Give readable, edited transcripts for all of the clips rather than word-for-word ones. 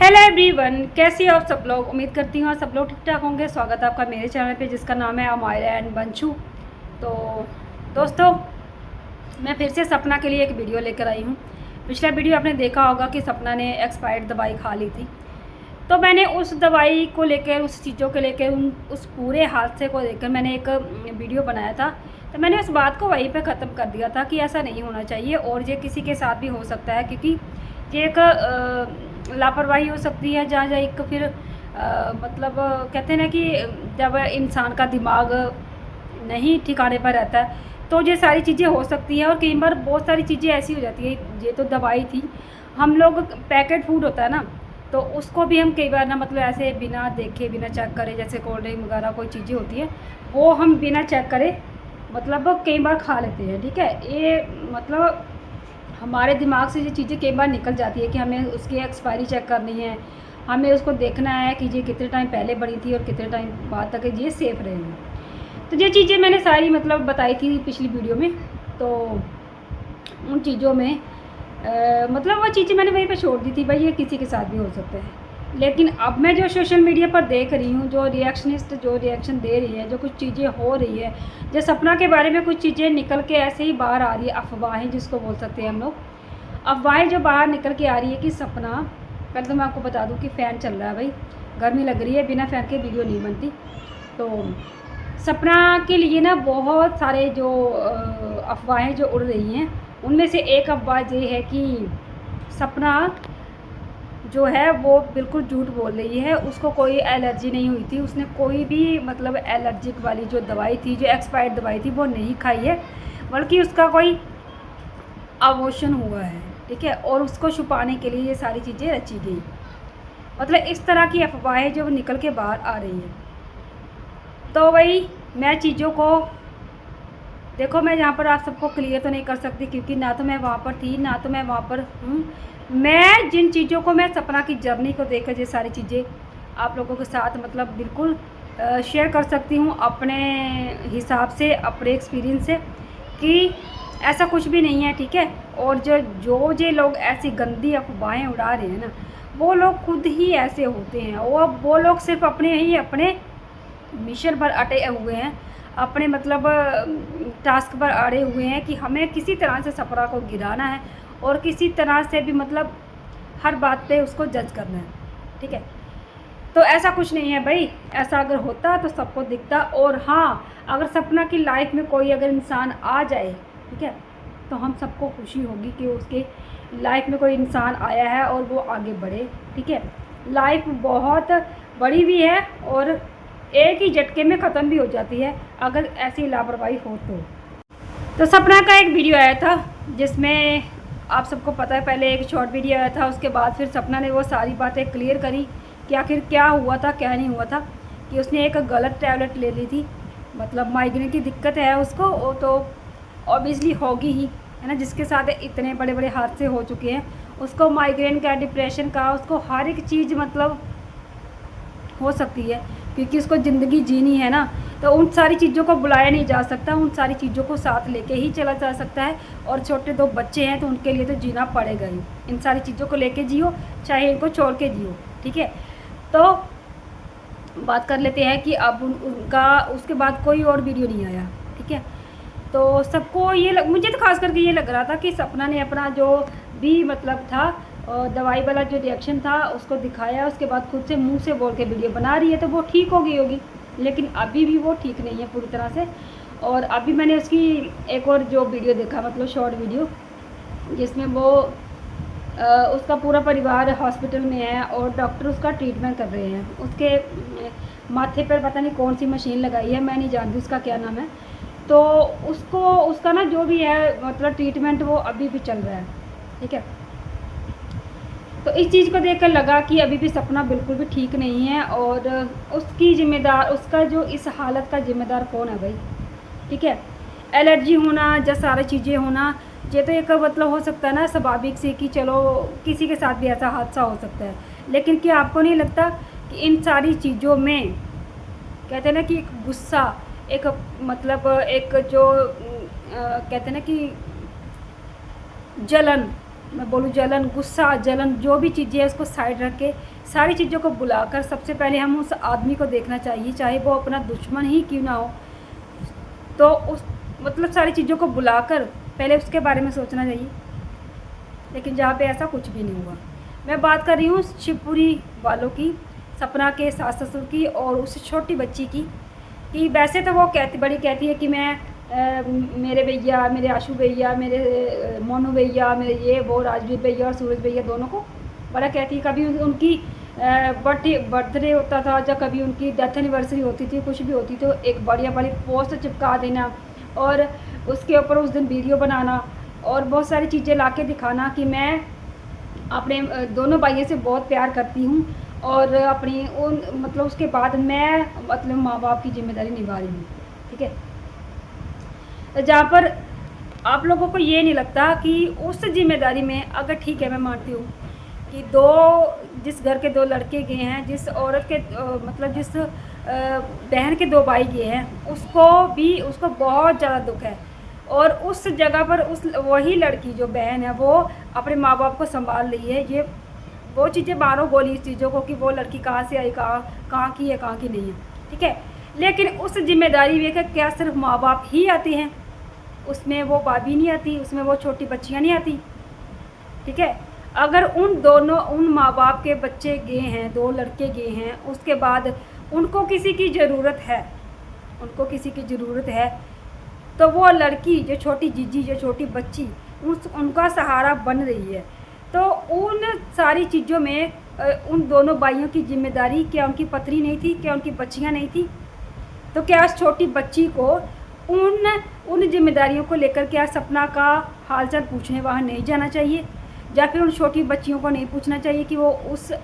Hello everyone, कैसे हो आप सब लोग। उम्मीद करती हूँ सब लोग ठीक ठाक होंगे। स्वागत है आपका मेरे चैनल पे जिसका नाम है अमायरा एंड बंशु। तो दोस्तों, मैं फिर से सपना के लिए एक वीडियो लेकर आई हूँ। पिछला वीडियो आपने देखा होगा कि सपना ने एक्सपायर्ड दवाई खा ली थी। तो मैंने उस दवाई को लेकर, उस चीज़ों को लेकर, उस पूरे हादसे को लेकर मैंने एक वीडियो बनाया था। तो मैंने उस बात को वहीं पे ख़त्म कर दिया था कि ऐसा नहीं होना चाहिए और ये किसी के साथ भी हो सकता है, क्योंकि ये एक लापरवाही हो सकती है। जहाँ जहाँ एक फिर मतलब कहते हैं ना कि जब इंसान का दिमाग नहीं ठिकाने पर रहता है तो ये सारी चीज़ें हो सकती हैं। और कई बार बहुत सारी चीज़ें ऐसी हो जाती है। ये तो दवाई थी, हम लोग पैकेट फूड होता है ना, तो उसको भी हम कई बार ना मतलब ऐसे बिना देखे बिना चेक करे, जैसे कोल्ड ड्रिंक वगैरह कोई चीज़ें होती है वो हम बिना चेक करे मतलब कई बार खा लेते हैं। ठीक है, ये मतलब हमारे दिमाग से ये चीज़ें कई बार निकल जाती है कि हमें उसकी एक्सपायरी चेक करनी है, हमें उसको देखना है कि ये कितने टाइम पहले बनी थी और कितने टाइम बाद तक ये सेफ़ रहेगी। तो ये चीज़ें मैंने सारी मतलब बताई थी पिछली वीडियो में। तो उन चीज़ों में मतलब वो चीज़ें मैंने वहीं पे छोड़ दी थी, भाई ये किसी के साथ भी हो सकता है। लेकिन अब मैं जो सोशल मीडिया पर देख रही हूँ, जो रिएक्शनिस्ट जो रिएक्शन दे रही है, जो कुछ चीज़ें हो रही है, जो सपना के बारे में कुछ चीज़ें निकल के ऐसे ही बाहर आ रही है, अफवाहें जिसको बोल सकते हैं हम लोग, अफवाहें जो बाहर निकल के आ रही है कि सपना, पहले तो मैं आपको बता दूँ कि फ़ैन चल रहा है, भाई गर्मी लग रही है, बिना फ़ैन के वीडियो नहीं बनती। तो सपना के लिए ना बहुत सारे जो अफवाहें जो उड़ रही हैं, उनमें से एक अफवाह ये है कि सपना जो है वो बिल्कुल झूठ बोल रही है, उसको कोई एलर्जी नहीं हुई थी, उसने कोई भी मतलब एलर्जिक वाली जो दवाई थी, जो एक्सपायर्ड दवाई थी वो नहीं खाई है, बल्कि उसका कोई अबॉर्शन हुआ है। ठीक है, और उसको छुपाने के लिए ये सारी चीज़ें रची गई। मतलब इस तरह की अफवाहें जो निकल के बाहर आ रही हैं। तो वही मैं चीज़ों को देखो, मैं यहाँ पर आप सबको क्लियर तो नहीं कर सकती क्योंकि ना तो मैं वहाँ पर थी, ना तो मैं वहाँ पर हूँ। मैं जिन चीज़ों को, मैं सपना की जर्नी को देखकर ये सारी चीज़ें आप लोगों के साथ मतलब बिल्कुल शेयर कर सकती हूँ अपने हिसाब से, अपने एक्सपीरियंस से, कि ऐसा कुछ भी नहीं है। ठीक है, और जो लोग ऐसी गंदी अफवाहें उड़ा रहे हैं ना, वो लोग खुद ही ऐसे होते हैं। वो लोग सिर्फ अपने मिशन पर अटे हुए हैं, अपने मतलब टास्क पर अड़े हुए हैं कि हमें किसी तरह से सपना को गिराना है और किसी तरह से भी मतलब हर बात पे उसको जज करना है। ठीक है, तो ऐसा कुछ नहीं है भाई। ऐसा अगर होता तो सबको दिखता। और हाँ, अगर सपना की लाइफ में कोई अगर इंसान आ जाए, ठीक है, तो हम सबको खुशी होगी कि उसके लाइफ में कोई इंसान आया है और वो आगे बढ़े। ठीक है, लाइफ बहुत बड़ी भी है और एक ही झटके में ख़त्म भी हो जाती है अगर ऐसी लापरवाही हो तो सपना का एक वीडियो आया था जिसमें आप सबको पता है, पहले एक शॉर्ट वीडियो आया था, उसके बाद फिर सपना ने वो सारी बातें क्लियर करी कि आखिर क्या हुआ था क्या नहीं हुआ था। कि उसने एक गलत टैबलेट ले ली थी, मतलब माइग्रेन की दिक्कत है उसको, वो तो ऑब्वियसली होगी ही, है ना। जिसके साथ इतने बड़े बड़े हादसे हो चुके हैं, उसको माइग्रेन का, डिप्रेशन का, उसको हर एक चीज़ मतलब हो सकती है, क्योंकि उसको ज़िंदगी जीनी है ना। तो उन सारी चीज़ों को बुलाया नहीं जा सकता, उन सारी चीज़ों को साथ लेके ही चला जा सकता है। और छोटे 2 बच्चे हैं तो उनके लिए तो जीना पड़ेगा ही। इन सारी चीज़ों को लेके जियो, चाहे इनको छोड़ के जियो। ठीक है, तो बात कर लेते हैं कि अब उनका उसके बाद कोई और वीडियो नहीं आया। ठीक है, तो सबको ये मुझे तो खास करके ये लग रहा था कि सपना ने अपना जो भी मतलब था दवाई वाला जो रिएक्शन था उसको दिखाया, उसके बाद खुद से मुंह से बोल के वीडियो बना रही है तो वो ठीक हो गई होगी। लेकिन अभी भी वो ठीक नहीं है पूरी तरह से। और अभी मैंने उसकी एक और जो वीडियो देखा, मतलब शॉर्ट वीडियो, जिसमें वो उसका पूरा परिवार हॉस्पिटल में है और डॉक्टर उसका ट्रीटमेंट कर रहे हैं। उसके माथे पर पता नहीं कौन सी मशीन लगाई है, मैं नहीं जानती उसका क्या नाम है। तो उसका ना जो भी है मतलब ट्रीटमेंट वो अभी भी चल रहा है। ठीक है, तो इस चीज़ को देखकर लगा कि अभी भी सपना बिल्कुल भी ठीक नहीं है और उसकी ज़िम्मेदार, उसका जो इस हालत का ज़िम्मेदार कौन है भाई। ठीक है, एलर्जी होना या सारी चीज़ें होना, ये तो एक मतलब हो सकता है ना स्वाभाविक से कि चलो किसी के साथ भी ऐसा हादसा हो सकता है। लेकिन क्या आपको नहीं लगता कि इन सारी चीज़ों में कहते हैं ना कि एक गुस्सा, एक मतलब एक जो कहते हैं ना कि जलन, मैं बोलूँ जलन, गुस्सा, जलन, जो भी चीज़ें हैं उसको साइड रख के सारी चीज़ों को बुलाकर सबसे पहले हम उस आदमी को देखना चाहिए, चाहे वो अपना दुश्मन ही क्यों ना हो, तो उस मतलब सारी चीज़ों को बुलाकर पहले उसके बारे में सोचना चाहिए। लेकिन जहाँ पे ऐसा कुछ भी नहीं हुआ। मैं बात कर रही हूँ शिवपुरी वालों की, सपना के सास ससुर की और उस छोटी बच्ची की। कि वैसे तो वो कहती है कि मैं मेरे भैया, मेरे आशू भैया, मेरे मोनू भैया, मेरे ये वो राजवीर भैया और सूरज भैया दोनों को बड़ा कहती है। कभी उनकी बर्थडे होता था, जब कभी उनकी डेथ एनिवर्सरी होती थी, कुछ भी होती तो एक बढ़िया बड़ी पोस्ट चिपका देना और उसके ऊपर उस दिन वीडियो बनाना और बहुत सारी चीज़ें ला के दिखाना कि मैं अपने दोनों भाइयों से बहुत प्यार करती हूँ और अपनी उन मतलब उसके बाद मैं मतलब माँ बाप की जिम्मेदारी निभा रही हूँ। ठीक है, जहाँ पर आप लोगों को ये नहीं लगता कि उस जिम्मेदारी में, अगर ठीक है मैं मानती हूँ कि जिस घर के 2 लड़के गए हैं, जिस औरत के मतलब जिस बहन के 2 भाई गए हैं, उसको बहुत ज़्यादा दुख है। और उस जगह पर वही लड़की जो बहन है वो अपने माँ बाप को संभाल रही है। ये वो चीज़ें बाहरों बोली इस चीज़ों को कि वो लड़की कहाँ से आई, कहाँ की है, कहाँ की नहीं है। ठीक है, लेकिन उस जिम्मेदारी में क्या सिर्फ माँ बाप ही आते हैं? उसमें वो भाभी नहीं आती, उसमें वो छोटी बच्चियाँ नहीं आती। ठीक है, अगर उन माँ बाप के बच्चे गए हैं, 2 लड़के गए हैं, उसके बाद उनको किसी की ज़रूरत है, तो वो लड़की जो छोटी जीजी, जो छोटी बच्ची उनका सहारा बन रही है। तो उन सारी चीज़ों में उन दोनों भाइयों की जिम्मेदारी, क्या उनकी पत्नी नहीं थी, क्या उनकी बच्चियां नहीं थी? तो क्या उस छोटी बच्ची को उन जिम्मेदारियों को लेकर क्या सपना का हालचाल पूछने वहाँ नहीं जाना चाहिए? या फिर उन छोटी बच्चियों को नहीं पूछना चाहिए कि वो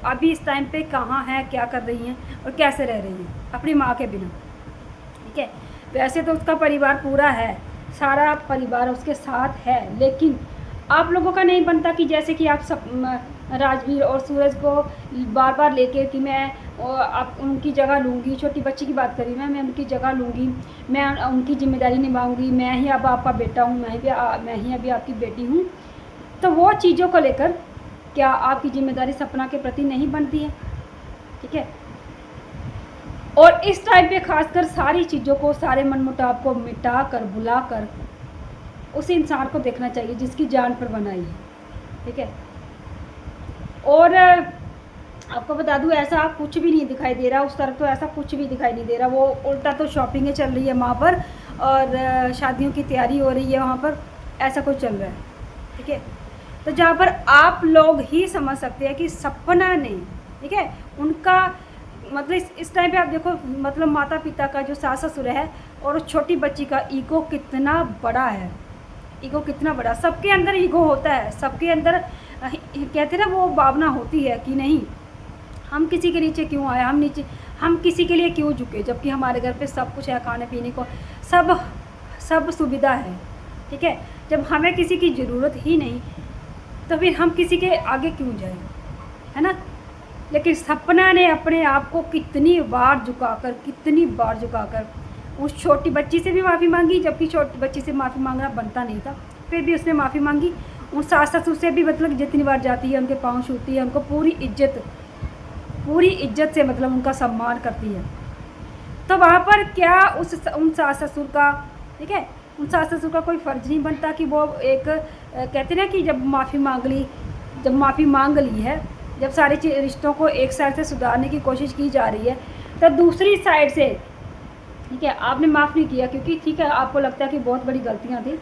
अभी इस टाइम पे कहाँ हैं, क्या कर रही हैं और कैसे रह रही हैं अपनी माँ के बिना? ठीक है, वैसे तो उसका परिवार पूरा है, सारा परिवार उसके साथ है, लेकिन आप लोगों का नहीं बनता कि जैसे कि आप सब राजवीर और सूरज को बार बार लेके कि मैं आप उनकी जगह लूँगी। छोटी बच्ची की बात करी मैं उनकी जगह लूँगी, मैं उनकी जिम्मेदारी निभाऊंगी, मैं ही अब आपका बेटा हूँ, मैं ही अभी आपकी बेटी हूँ। तो वो चीज़ों को लेकर क्या आपकी जिम्मेदारी सपना के प्रति नहीं बनती है? ठीक है, और इस टाइम पे खासकर सारी चीज़ों को, सारे मनमुटाव को मिटा कर, बुला कर उस इंसान को देखना चाहिए जिसकी जान पर बनाई है। ठीक है, और आपको बता दूं ऐसा कुछ भी नहीं दिखाई दे रहा उस तरफ, तो ऐसा कुछ भी दिखाई नहीं दे रहा। वो उल्टा तो शॉपिंगें चल रही है वहाँ पर और शादियों की तैयारी हो रही है वहाँ पर, ऐसा कुछ चल रहा है। ठीक है, तो जहाँ पर आप लोग ही समझ सकते हैं कि सपना ने, ठीक है, उनका मतलब इस टाइम पे आप देखो, मतलब माता पिता का जो सास ससुर है और उस छोटी बच्ची का ईगो कितना बड़ा है। ईगो कितना बड़ा, सबके अंदर ईगो होता है, सबके अंदर कहते ना वो भावना होती है कि नहीं हम किसी के नीचे क्यों आए, हम किसी के लिए क्यों झुके, जबकि हमारे घर पे सब कुछ है, खाने पीने को सब सुविधा है। ठीक है, जब हमें किसी की ज़रूरत ही नहीं तो फिर हम किसी के आगे क्यों जाएं, है ना? लेकिन सपना ने अपने आप को कितनी बार झुकाकर उस छोटी बच्ची से भी माफ़ी मांगी, जबकि छोटी बच्ची से माफ़ी मांगना बनता नहीं था, फिर भी उसने माफ़ी मांगी। उन सास ससुर से भी मतलब जितनी बार जाती है उनके पाँव छूती है, उनको पूरी इज्जत से मतलब उनका सम्मान करती है। तो वहाँ पर क्या उन सास ससुर का, ठीक है, उन सास ससुर का कोई फ़र्ज़ नहीं बनता कि वो एक कहते ना कि जब माफ़ी मांग ली है, जब सारे रिश्तों को एक साइड से सुधारने की कोशिश की जा रही है, तो दूसरी साइड से, ठीक है, आपने माफ़ नहीं किया क्योंकि ठीक है आपको लगता है कि बहुत बड़ी गलतियाँ थी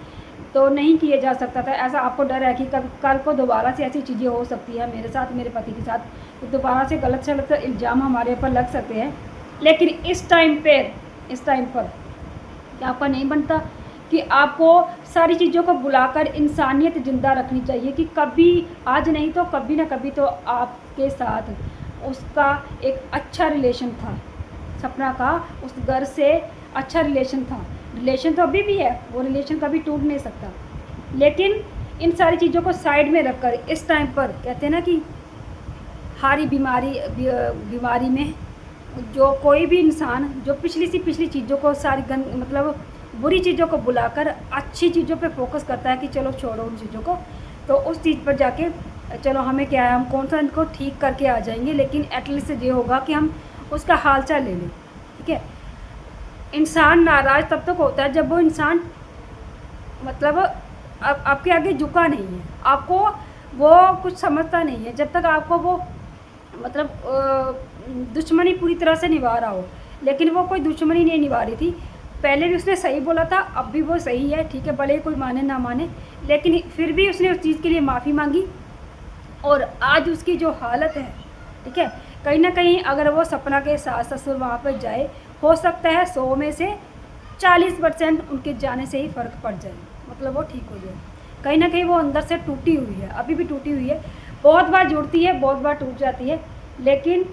तो नहीं किया जा सकता था, ऐसा आपको डर है कि कल को दोबारा से ऐसी चीज़ें हो सकती है मेरे साथ, मेरे पति के साथ, तो दोबारा से गलत से गलत इल्ज़ाम हमारे ऊपर लग सकते हैं। लेकिन इस टाइम पर क्या आपका नहीं बनता कि आपको सारी चीज़ों को बुलाकर इंसानियत ज़िंदा रखनी चाहिए कि कभी आज नहीं तो कभी ना कभी तो आपके साथ उसका एक अच्छा रिलेशन था, सपना का उस घर से अच्छा रिलेशन था, रिलेशन तो अभी भी है, वो रिलेशन कभी टूट नहीं सकता। लेकिन इन सारी चीज़ों को साइड में रखकर इस टाइम पर कहते हैं ना कि हारी बीमारी में जो कोई भी इंसान जो पिछली चीज़ों को सारी मतलब बुरी चीज़ों को बुलाकर अच्छी चीज़ों पे फोकस करता है कि चलो छोड़ो उन चीज़ों को, तो उस चीज़ पर जाके चलो हमें क्या है, हम कौन सा इनको ठीक करके आ जाएंगे, लेकिन एटलीस्ट ये होगा कि हम उसका हाल चाल ले लें। ठीक है, इंसान नाराज़ तब तक होता है जब वो इंसान मतलब आपके आगे झुका नहीं है, आपको वो कुछ समझता नहीं है, जब तक आपको वो मतलब दुश्मनी पूरी तरह से निभा रहा हो। लेकिन वो कोई दुश्मनी नहीं निभा रही थी, पहले भी उसने सही बोला था, अब भी वो सही है। ठीक है, भले ही कोई माने ना माने, लेकिन फिर भी उसने उस चीज़ के लिए माफ़ी मांगी। और आज उसकी जो हालत है, ठीक है, कहीं ना कहीं अगर वो सपना के सास ससुर वहाँ पर जाए, हो सकता है 100 में से 40% उनके जाने से ही फ़र्क पड़ जाए, मतलब वो ठीक हो जाए। कहीं ना कहीं वो अंदर से टूटी हुई है, अभी भी टूटी हुई है, बहुत बार जुड़ती है, बहुत बार टूट जाती है। लेकिन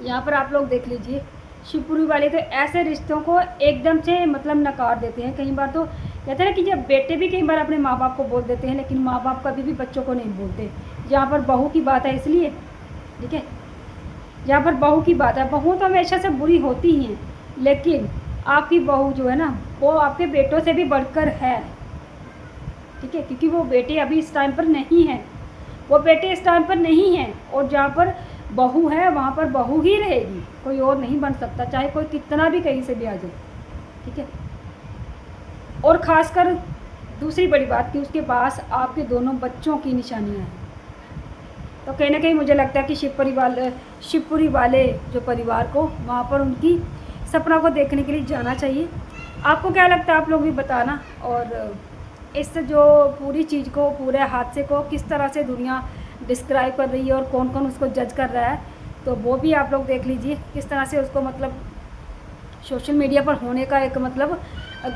यहाँ पर आप लोग देख लीजिए, शिवपुरी वाले तो ऐसे रिश्तों को एकदम से मतलब नकार देते हैं। कई बार तो कहते हैं कि जब बेटे भी कई बार अपने माँ बाप को बोल देते हैं, लेकिन माँ बाप कभी भी बच्चों को नहीं बोलते। यहाँ पर बहू की बात है इसलिए, ठीक है, यहाँ पर बहू की बात है। बहू तो हमेशा से बुरी होती ही हैं, लेकिन आपकी बहू जो है ना, वो आपके बेटों से भी बढ़कर है। ठीक है, क्योंकि वो बेटे अभी इस टाइम पर नहीं हैं, वो बेटे इस टाइम पर नहीं हैं, और जहाँ पर बहू है वहाँ पर बहू ही रहेगी, कोई और नहीं बन सकता, चाहे कोई कितना भी कहीं से भी आ जाए। ठीक है, और ख़ासकर दूसरी बड़ी बात कि उसके पास आपके दोनों बच्चों की निशानियाँ हैं। तो कहीं ना कहीं मुझे लगता है कि शिवपुरी वाले जो परिवार को वहाँ पर उनकी सपना को देखने के लिए जाना चाहिए। आपको क्या लगता है, आप लोग भी बताना। और इस जो पूरी चीज़ को, पूरे हादसे को किस तरह से दुनिया डिस्क्राइब कर रही है और कौन कौन उसको जज कर रहा है, तो वो भी आप लोग देख लीजिए किस तरह से उसको मतलब सोशल मीडिया पर होने का एक मतलब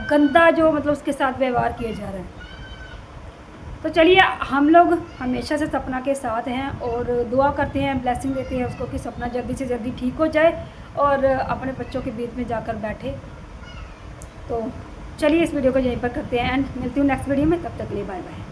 गंदा जो मतलब उसके साथ व्यवहार किया जा रहा है। तो चलिए, हम लोग हमेशा से सपना के साथ हैं और दुआ करते हैं, ब्लेसिंग देते हैं उसको कि सपना जल्दी से जल्दी ठीक हो जाए और अपने बच्चों के बीच में जाकर बैठे। तो चलिए, इस वीडियो को यहीं पर करते हैं एंड मिलती हूँ नेक्स्ट वीडियो में। तब तक के लिए बाय बाय।